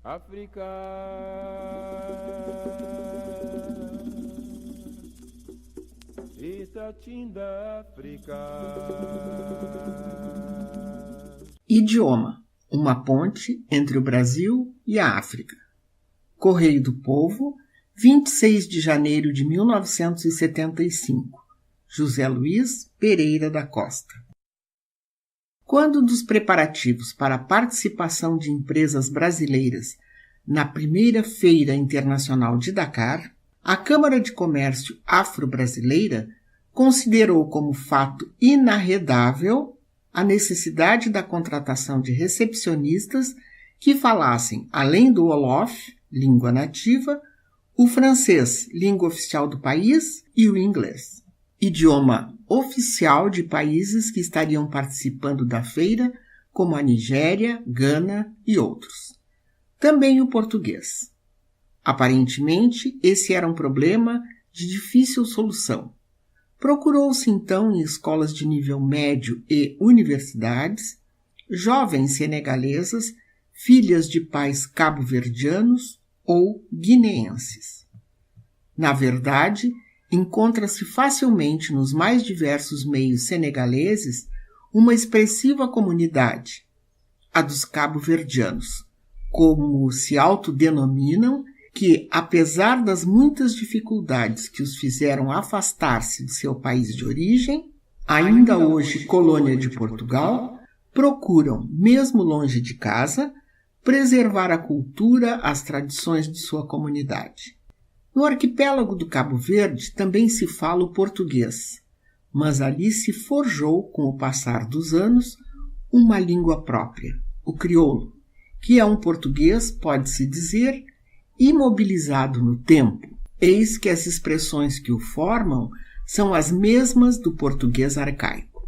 África, Itatim da África. Idioma, uma ponte entre o Brasil e a África. Correio do Povo, 26 de janeiro de 1975. José Luiz Pereira da Costa. Quando dos preparativos para a participação de empresas brasileiras na primeira Feira Internacional de Dakar, a Câmara de Comércio Afro-Brasileira considerou como fato inarredável a necessidade da contratação de recepcionistas que falassem, além do Wolof, língua nativa, o francês, língua oficial do país, e o inglês, idioma oficial de países que estariam participando da feira, como a Nigéria, Gana e outros. Também o português. Aparentemente, esse era um problema de difícil solução. Procurou-se então em escolas de nível médio e universidades, jovens senegalesas, filhas de pais cabo-verdianos ou guineenses. Na verdade, encontra-se facilmente nos mais diversos meios senegaleses uma expressiva comunidade, a dos cabo-verdianos, como se autodenominam, que, apesar das muitas dificuldades que os fizeram afastar-se de seu país de origem, ainda hoje colônia de Portugal, procuram, mesmo longe de casa, preservar a cultura, as tradições de sua comunidade. No arquipélago do Cabo Verde também se fala o português, mas ali se forjou, com o passar dos anos, uma língua própria, o crioulo, que é um português, pode-se dizer, imobilizado no tempo. Eis que as expressões que o formam são as mesmas do português arcaico.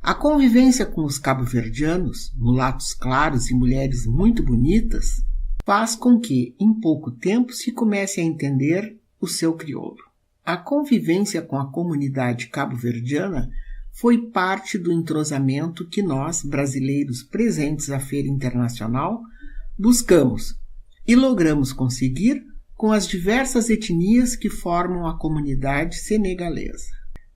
A convivência com os cabo-verdianos, mulatos claros e mulheres muito bonitas, faz com que, em pouco tempo, se comece a entender o seu crioulo. A convivência com a comunidade cabo-verdiana foi parte do entrosamento que nós, brasileiros presentes à Feira Internacional, buscamos e logramos conseguir com as diversas etnias que formam a comunidade senegalesa.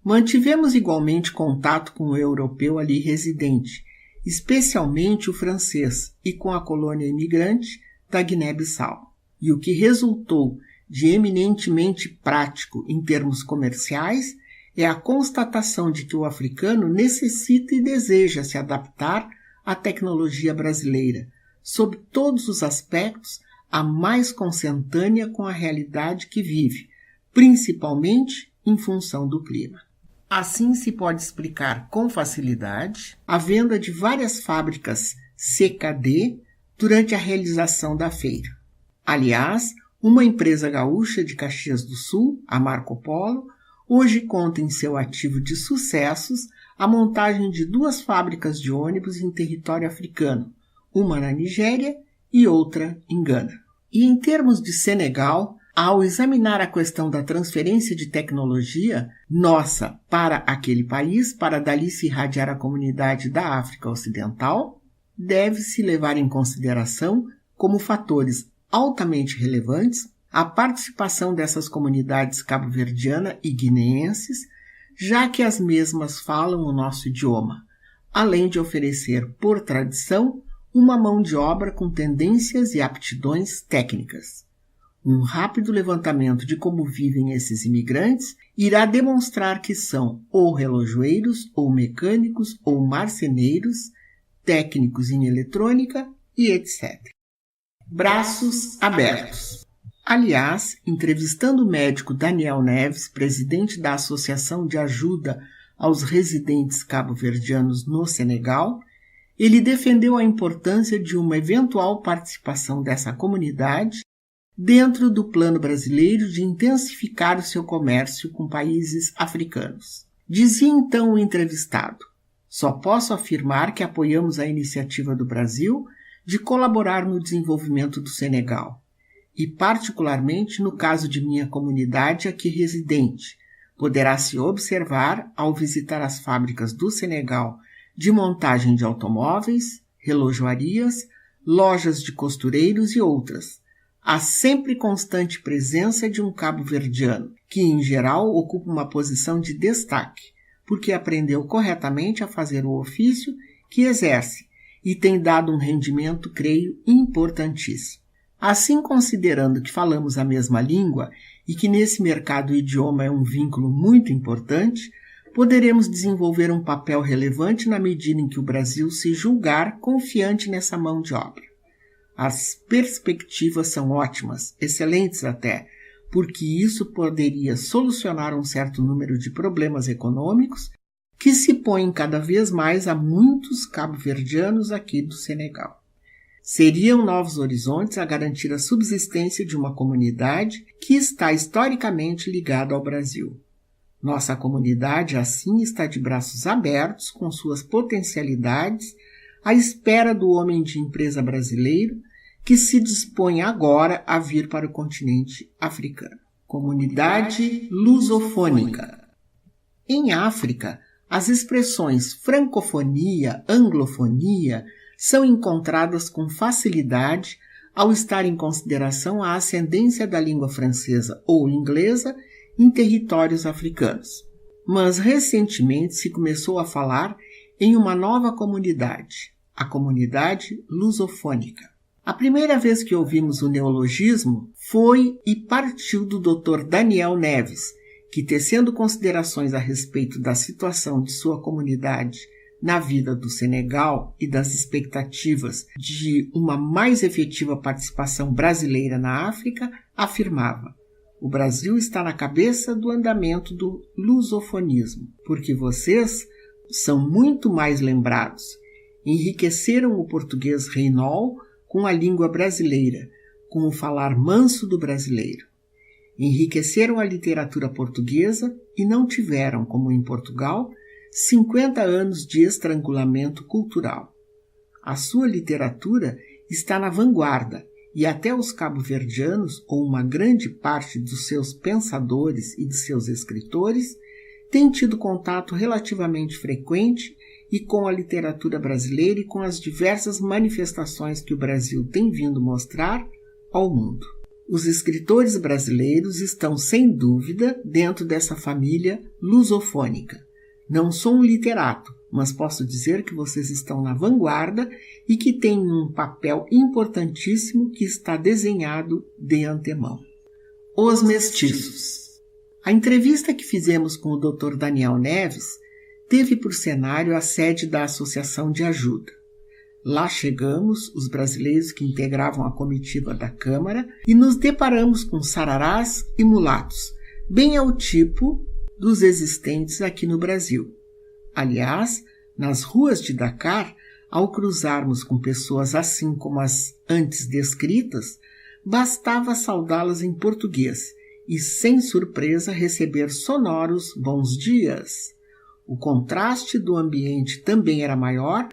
Mantivemos igualmente contato com o europeu ali residente, especialmente o francês, e com a colônia imigrante da Guiné-Bissau. E o que resultou de eminentemente prático em termos comerciais é a constatação de que o africano necessita e deseja se adaptar à tecnologia brasileira, sob todos os aspectos, a mais consentânea com a realidade que vive, principalmente em função do clima. Assim se pode explicar com facilidade a venda de várias fábricas CKD durante a realização da feira. Aliás, uma empresa gaúcha de Caxias do Sul, a Marco Polo, hoje conta em seu ativo de sucessos a montagem de 2 fábricas de ônibus em território africano, uma na Nigéria e outra em Gana. E em termos de Senegal, ao examinar a questão da transferência de tecnologia nossa para aquele país, para dali se irradiar a comunidade da África Ocidental, deve-se levar em consideração como fatores altamente relevantes a participação dessas comunidades cabo-verdiana e guineenses, já que as mesmas falam o nosso idioma, além de oferecer, por tradição, uma mão de obra com tendências e aptidões técnicas. Um rápido levantamento de como vivem esses imigrantes irá demonstrar que são ou relojoeiros, ou mecânicos, ou marceneiros, técnicos em eletrônica e etc. Braços abertos. Aliás, entrevistando o médico Daniel Neves, presidente da Associação de Ajuda aos Residentes Cabo-Verdianos no Senegal, ele defendeu a importância de uma eventual participação dessa comunidade dentro do plano brasileiro de intensificar o seu comércio com países africanos. Dizia então o entrevistado: só posso afirmar que apoiamos a iniciativa do Brasil de colaborar no desenvolvimento do Senegal, e particularmente no caso de minha comunidade aqui residente, poderá-se observar ao visitar as fábricas do Senegal de montagem de automóveis, relojoarias, lojas de costureiros e outras. Há sempre constante presença de um cabo-verdiano, que em geral ocupa uma posição de destaque, porque aprendeu corretamente a fazer o ofício que exerce e tem dado um rendimento, creio, importantíssimo. Assim, considerando que falamos a mesma língua e que nesse mercado o idioma é um vínculo muito importante, poderemos desenvolver um papel relevante na medida em que o Brasil se julgar confiante nessa mão de obra. As perspectivas são ótimas, excelentes até, porque isso poderia solucionar um certo número de problemas econômicos que se põem cada vez mais a muitos cabo-verdianos aqui do Senegal. Seriam novos horizontes a garantir a subsistência de uma comunidade que está historicamente ligada ao Brasil. Nossa comunidade, assim, está de braços abertos com suas potencialidades à espera do homem de empresa brasileiro que se dispõe agora a vir para o continente africano. Comunidade lusofônica. Em África, as expressões francofonia, anglofonia são encontradas com facilidade ao estar em consideração a ascendência da língua francesa ou inglesa em territórios africanos. Mas recentemente se começou a falar em uma nova comunidade, a comunidade lusofônica. A primeira vez que ouvimos o neologismo foi e partiu do Dr. Daniel Neves, que, tecendo considerações a respeito da situação de sua comunidade na vida do Senegal e das expectativas de uma mais efetiva participação brasileira na África, afirmava: o Brasil está na cabeça do andamento do lusofonismo, porque vocês são muito mais lembrados. Enriqueceram o português reinol com a língua brasileira, com o falar manso do brasileiro. Enriqueceram a literatura portuguesa e não tiveram, como em Portugal, 50 anos de estrangulamento cultural. A sua literatura está na vanguarda e até os cabo-verdianos, ou uma grande parte dos seus pensadores e de seus escritores, têm tido contato relativamente frequente e com a literatura brasileira e com as diversas manifestações que o Brasil tem vindo mostrar ao mundo. Os escritores brasileiros estão, sem dúvida, dentro dessa família lusofônica. Não sou um literato, mas posso dizer que vocês estão na vanguarda e que têm um papel importantíssimo que está desenhado de antemão. Os mestiços. A entrevista que fizemos com o Dr. Daniel Neves teve por cenário a sede da Associação de Ajuda. Lá chegamos, os brasileiros que integravam a comitiva da Câmara, e nos deparamos com sararás e mulatos, bem ao tipo dos existentes aqui no Brasil. Aliás, nas ruas de Dakar, ao cruzarmos com pessoas assim como as antes descritas, bastava saudá-las em português e, sem surpresa, receber sonoros bons dias. O contraste do ambiente também era maior,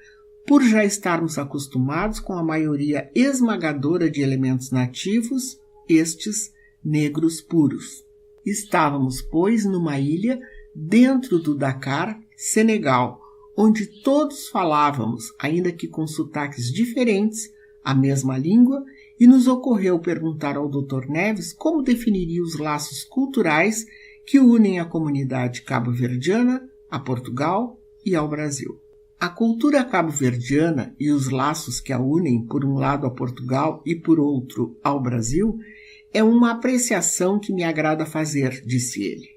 por já estarmos acostumados com a maioria esmagadora de elementos nativos, estes negros puros. Estávamos, pois, numa ilha dentro do Dakar, Senegal, onde todos falávamos, ainda que com sotaques diferentes, a mesma língua, e nos ocorreu perguntar ao Dr. Neves como definiria os laços culturais que unem a comunidade cabo-verdiana a Portugal e ao Brasil. A cultura cabo-verdiana e os laços que a unem, por um lado a Portugal e por outro ao Brasil, é uma apreciação que me agrada fazer, disse ele.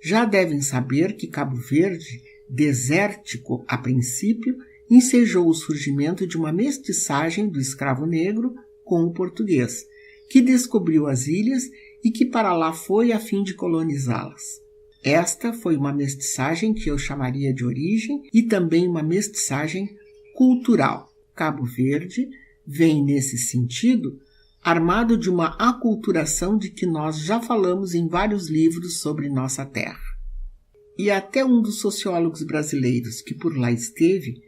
Já devem saber que Cabo Verde, desértico a princípio, ensejou o surgimento de uma mestiçagem do escravo negro com o português, que descobriu as ilhas e que para lá foi a fim de colonizá-las. Esta foi uma mestiçagem que eu chamaria de origem e também uma mestiçagem cultural. Cabo Verde vem, nesse sentido, armado de uma aculturação de que nós já falamos em vários livros sobre nossa terra. E até um dos sociólogos brasileiros que por lá esteve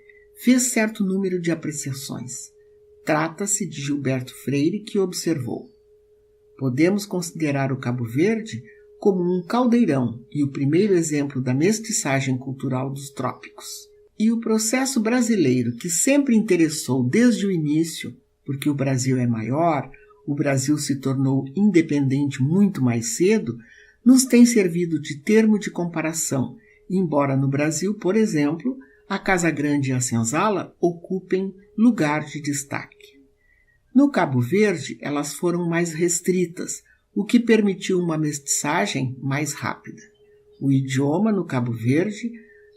fez certo número de apreciações. Trata-se de Gilberto Freire, que observou: podemos considerar o Cabo Verde como um caldeirão e o primeiro exemplo da mestiçagem cultural dos trópicos. E o processo brasileiro, que sempre interessou desde o início porque o Brasil é maior, o Brasil se tornou independente muito mais cedo, nos tem servido de termo de comparação, embora no Brasil, por exemplo, a Casa Grande e a Senzala ocupem lugar de destaque. No Cabo Verde, elas foram mais restritas, o que permitiu uma mestiçagem mais rápida. O idioma no Cabo Verde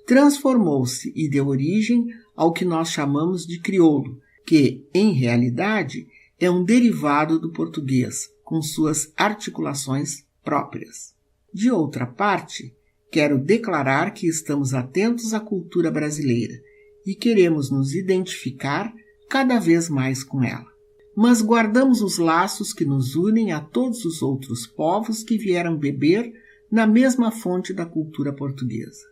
transformou-se e deu origem ao que nós chamamos de crioulo, que, em realidade, é um derivado do português, com suas articulações próprias. De outra parte, quero declarar que estamos atentos à cultura brasileira e queremos nos identificar cada vez mais com ela. Mas guardamos os laços que nos unem a todos os outros povos que vieram beber na mesma fonte da cultura portuguesa.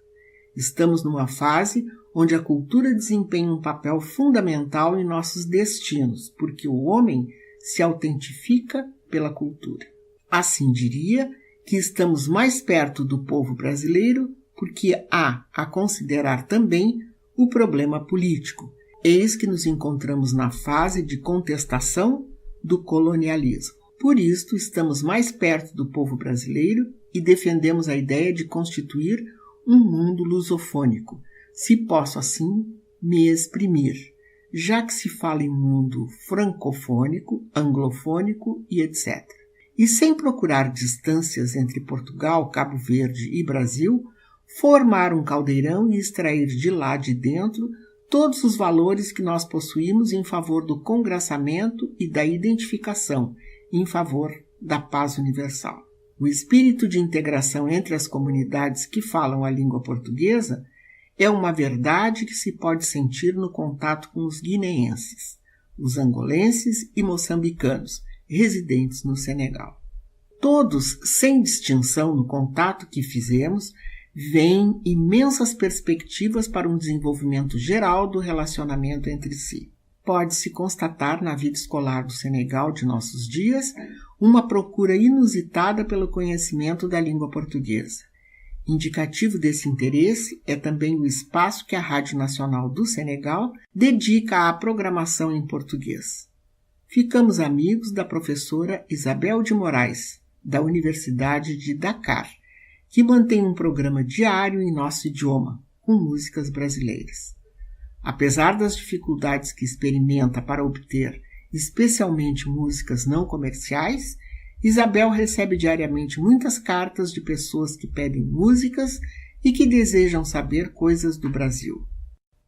Estamos numa fase onde a cultura desempenha um papel fundamental em nossos destinos, porque o homem se autentifica pela cultura. Assim diria que estamos mais perto do povo brasileiro porque há a considerar também o problema político. Eis que nos encontramos na fase de contestação do colonialismo. Por isto, estamos mais perto do povo brasileiro e defendemos a ideia de constituir um mundo lusofônico, se posso assim me exprimir, já que se fala em mundo francofônico, anglofônico e etc. E sem procurar distâncias entre Portugal, Cabo Verde e Brasil, formar um caldeirão e extrair de lá de dentro todos os valores que nós possuímos em favor do congraçamento e da identificação, em favor da paz universal. O espírito de integração entre as comunidades que falam a língua portuguesa é uma verdade que se pode sentir no contato com os guineenses, os angolenses e moçambicanos, residentes no Senegal. Todos, sem distinção no contato que fizemos, veem imensas perspectivas para um desenvolvimento geral do relacionamento entre si. Pode-se constatar na vida escolar do Senegal de nossos dias uma procura inusitada pelo conhecimento da língua portuguesa. Indicativo desse interesse é também o espaço que a Rádio Nacional do Senegal dedica à programação em português. Ficamos amigos da professora Isabel de Moraes, da Universidade de Dakar, que mantém um programa diário em nosso idioma, com músicas brasileiras. Apesar das dificuldades que experimenta para obter, especialmente músicas não comerciais, Isabel recebe diariamente muitas cartas de pessoas que pedem músicas e que desejam saber coisas do Brasil.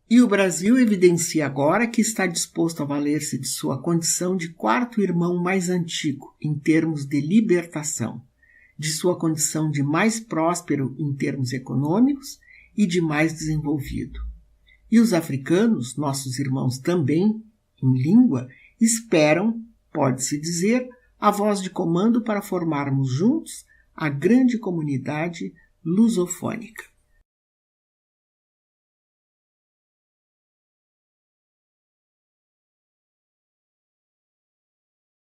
E o Brasil evidencia agora que está disposto a valer-se de sua condição de quarto irmão mais antigo em termos de libertação, de sua condição de mais próspero em termos econômicos e de mais desenvolvido. E os africanos, nossos irmãos também, em língua, esperam, pode-se dizer, a voz de comando para formarmos juntos a grande comunidade lusofônica.